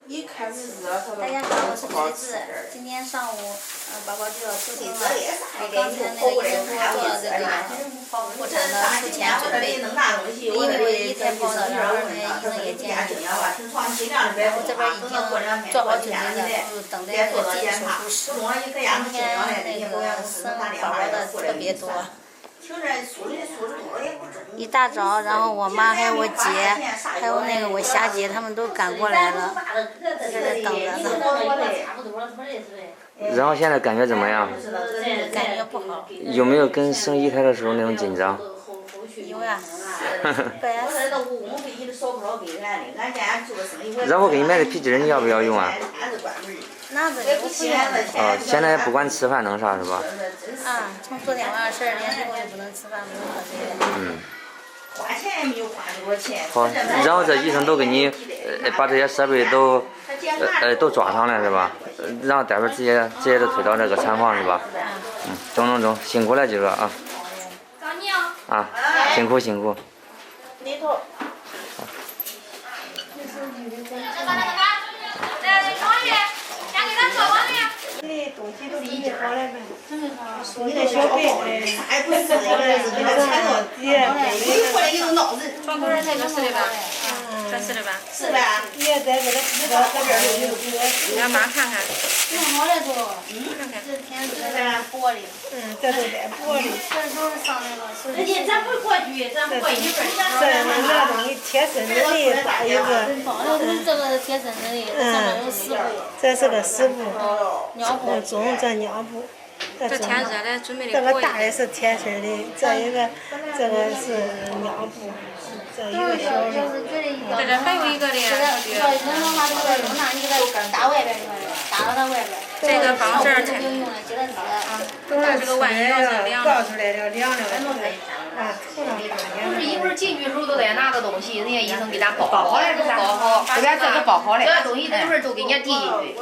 大家好，我是橘子。今天上午，宝宝就要出生了。给那天那个医生给我做了这个妇产的术前准备，因为我一胎胞的，然后呢，医生也建议，我这边已经做好准备了，就等待这个进手术室。今天那个生宝宝的特别多。一大早，然后我妈还有我姐，还有那个我霞姐，他们都赶过来了，在这等着呢。然后现在感觉怎么样？感觉不好。有没有跟生一胎的时候那种紧张？有呀。然后给你买的皮筋你要不要用啊？那不用。哦，现在不管吃饭能啥是吧？啊，从昨天晚上12点之后就不能吃饭，不能喝水。嗯。花钱也没有花多少钱。好，然后这医生都给你把这些设备都装上了是吧？然后待会儿直接都推到这个产房是吧？中，辛苦了几个啊！啊，辛苦。里头。东西都理解好了呗，你那小被子，啥也不是，给他缠到底，一回来就是闹人。窗口这个是的吧？这是的吧？是吧？你也在这个这边有你让妈看看。弄好了都，看看。这天这是玻璃。这都带玻璃。这都是上那个。人家咱不过去，咱不过一份儿。这那东西贴身的打一个。这个是贴身的，上面有湿布。这是个湿布。尿布。这尿布。这天热的，准备的。这个大的是贴身的，这个是尿布，这一个小的。这还有一个的。能把这个用上，你给它打外边去，打到它外边。这个绑这儿才。都是这个万一要是凉了。不是一会儿进去的时候都得拿个东西，人家医生给咱包好了，包好，这边这个包好了，这东西等会儿都给人家递进去，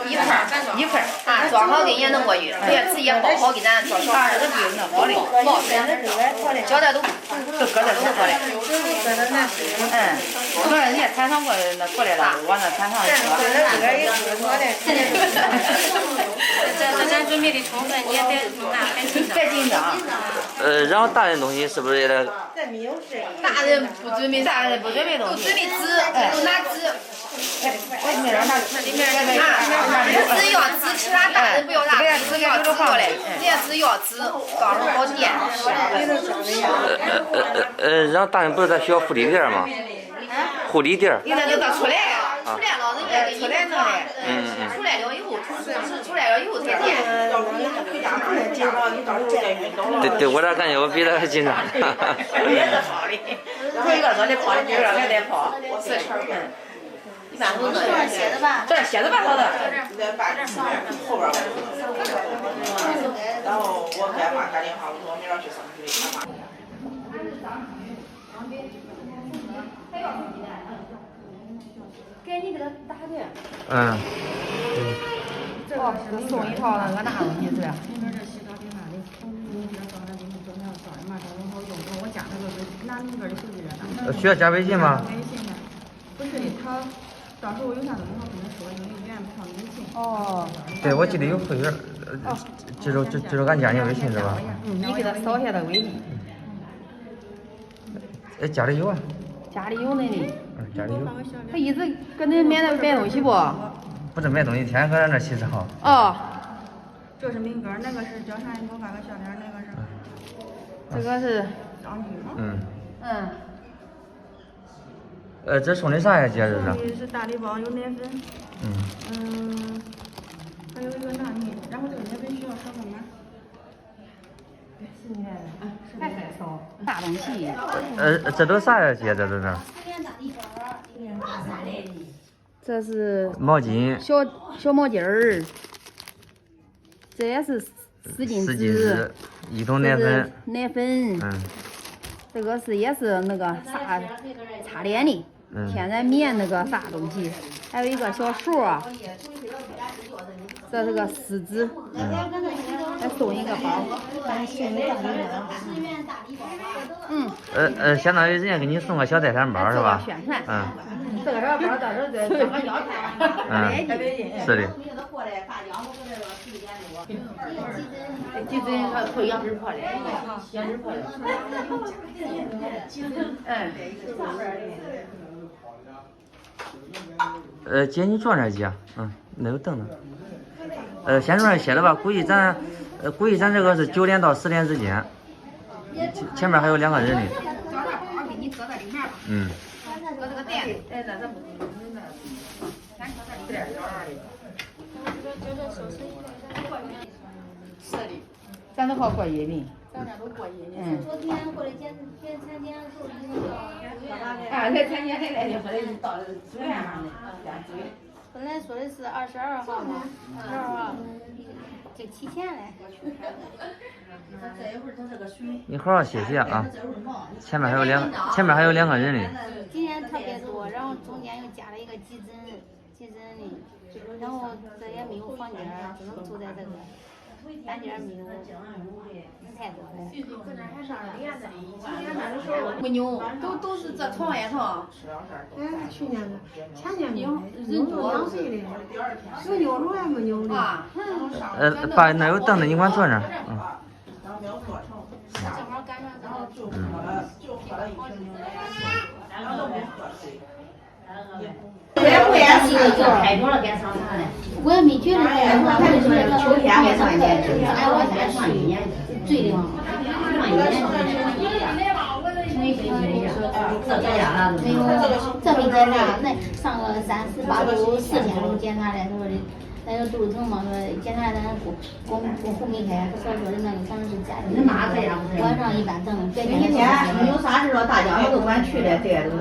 一份啊，装好给人家弄过去，人家直接包好给咱装小孩儿这个弄好的，冒出来，交代都搁这弄好了，我人家产厂过来了，往那产厂去了。这咱准备的充分，你也别紧张。然后大人东西是不是也得？大人不准备啥，不准备东西，都准备纸，都拿纸。里面纸要纸，其他大人不要拿纸，要纸过来，人家是要纸，刚好好垫。然后大人不是在需要护理垫吗？护理垫。你那就到出来了，人家给出来弄的。出来了以后，出来了以后才垫。对，我这感觉我比他还紧张。也是跑的，这个说的跑的，今儿还得跑，是一般都是这样写的吧？这写的吧，好的。后边然后我给俺妈打电话，我说我明儿去上学。给你给他打的。这个是送一套那个大东西是吧？那边这洗澡挺大的，你这找的给你整点找人嘛，找人好用。我加那个拿那边的手机了。需要加微信吗？微信的，不是的，他到时候有啥东西我跟他说，因为原不上微信。哦。对，我记得有会员，记住俺加你微信是吧？你给他扫一下他微信。家里有啊。家里有那里。家里有。他一直跟你买东西不？不是买东西，天天搁咱这洗澡。哦。这是明根，那个是叫啥？你给我发个笑脸，那个是。这个是。张玉吗？这送的啥呀，姐？这是？这是大礼包，有奶粉。还有一个大米，然后这个奶粉需要扫个码。是你来的，还在扫大东西。这都啥呀，姐？这都是？这是毛巾。小毛巾儿。这也是湿巾纸。一桶奶粉。奶粉。这个也是那个啥擦脸的。天然棉那个啥东西，还有一个小树啊，这是个狮子，还送一个包，相当于人家给你送个小代餐包是吧？宣传。这个小包到时候再找个腰带。是的。鸡胗它会羊脂破的，羊脂破的。姐你坐那儿姐，那有凳子。先坐那儿歇着吧，估计咱这个是9点到10点之间，前面还有2个人呢。找点包给你搁在里面吧。搁这个垫里。咱搁这里边。是的，咱都好过一年。咱俩都过一年。昨天过来参加做一个。来参加来的，后来就到住院嘛的。本来说的是22号嘛，22号就提前了。你好好歇歇啊，前面还有2个人呢。今天特别多，然后中间又加了一个急诊的，然后这也没有房间，只能住在这个单间没有，人太多了。不牛，都是这床也床。去年的，前年的，人多2岁的，有牛肉还没牛的。爸，那有凳子，你管坐那儿。正好赶上这个。我也是叫太多了，该上啥嘞？我也没觉得，他就说秋天该上去，哎，我才上1年，醉的。没有，这没检查，那上个38周4天都检查来，说的，那个肚子疼嘛，说检查咱宫没开，说的那个反正是假的。晚上一般疼，白天。一天有啥事了，大家伙都管去的，对都。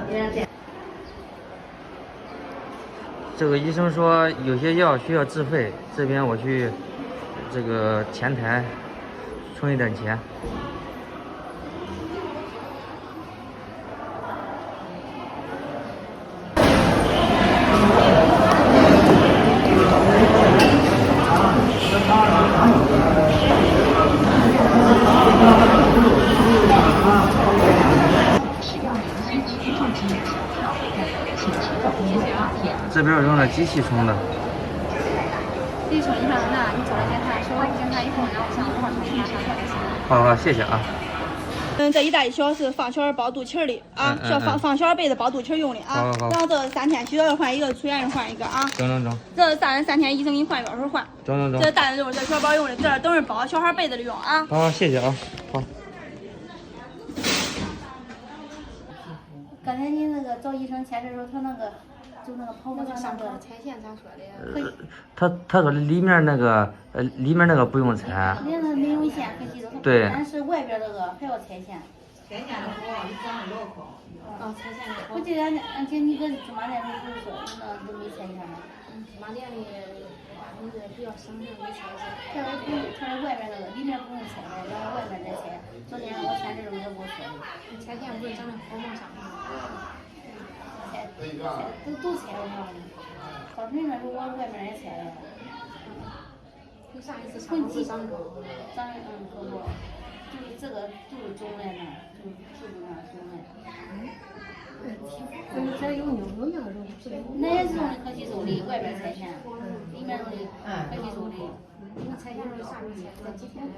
这个医生说有些药需要自费，这边我去这个前台充一点钱。这边用了机器充的。自己充一下，那你做了检查，说完检查以后，然后下午的话充一下，好，谢谢啊。这一大一小是放小孩包肚脐的啊，放小孩被子包肚脐用的啊。好。然后这3天需要换一个，出院换一个啊。中。这大人3天医生给你换药时候换。中。这大人用的，这小包用的，这都是包小孩被子的用啊。好，谢谢啊。好。刚才你那个找医生签的时候，他那个就那个跑步上个拆线咋说的？他说里面那个不用拆。里面没有线可以走。对。但是外边这个还要拆线。拆线的好，你长得老好。拆线的好。我记得俺姐你搁芝麻店里不是说那都没拆线吗？芝麻店里那个比较省事，没拆线。他说外面那个里面不用拆的，然后外面再拆。昨天我签这种也给我说的。拆线不是长在泡沫上吗？都拆了，早晨那时候我外面也拆了。你上一次长不长沟？长胳膊，就是这个就是肿在那儿，就是那儿肿的。这有牛肉样肉，那也是用的可吸收的，外边拆线，里面用的可吸收的。你拆线是啥时候拆？才几天？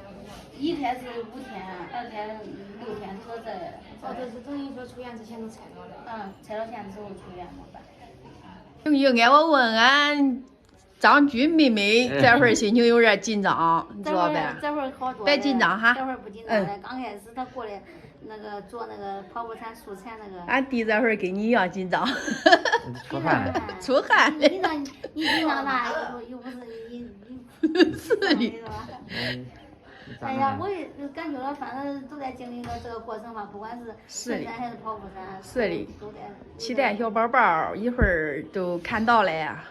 一开始5天，2天、6天，都这。这是等于说出院之前都拆到了。拆到线之后出院没办。又挨我问俺张军妹妹，这会儿心情有点紧张，你知道呗？这会儿好多了。别紧张哈。这会儿不紧张了，刚开始他过来那个做那个跑步产、速产那个。俺弟这会儿跟你一样紧张。出汗了。出汗了。你让你紧张啥？又不是你。是的。哎呀，我也感觉到，反正都在经历着这个过程嘛，不管是速产还是跑步产，是的，都在。期待小宝宝一会儿都看到了呀。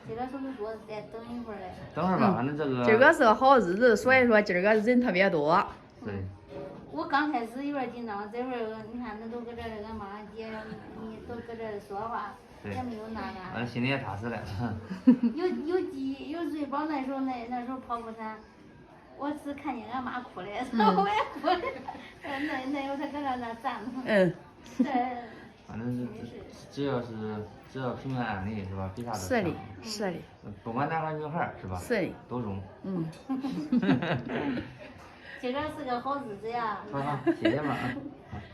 这个手术做，再等一会儿嘞。等会儿吧，反正这个。今儿个是个好日子，所以说今儿个人特别多。对。我刚开始有点紧张，这会儿你看那都搁这儿，俺妈姐你都搁这儿说话，也没有那个。完了心里也踏实了。有鸡有瑞宝那时候跑步山，我只看见俺妈哭的，我也哭的。那有他搁那站着。这。反正是只要平平安安的是吧？比啥都强。是的，是的。不管男孩女孩是吧？是的。都中。今个是个好日子呀！好，谢谢嘛。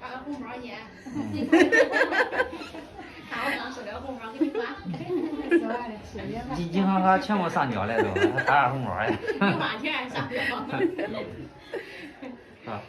发个红包去。看我刚收点红包给你发。银行卡全部上交了都，还发啥红包呀？零花钱上交。好。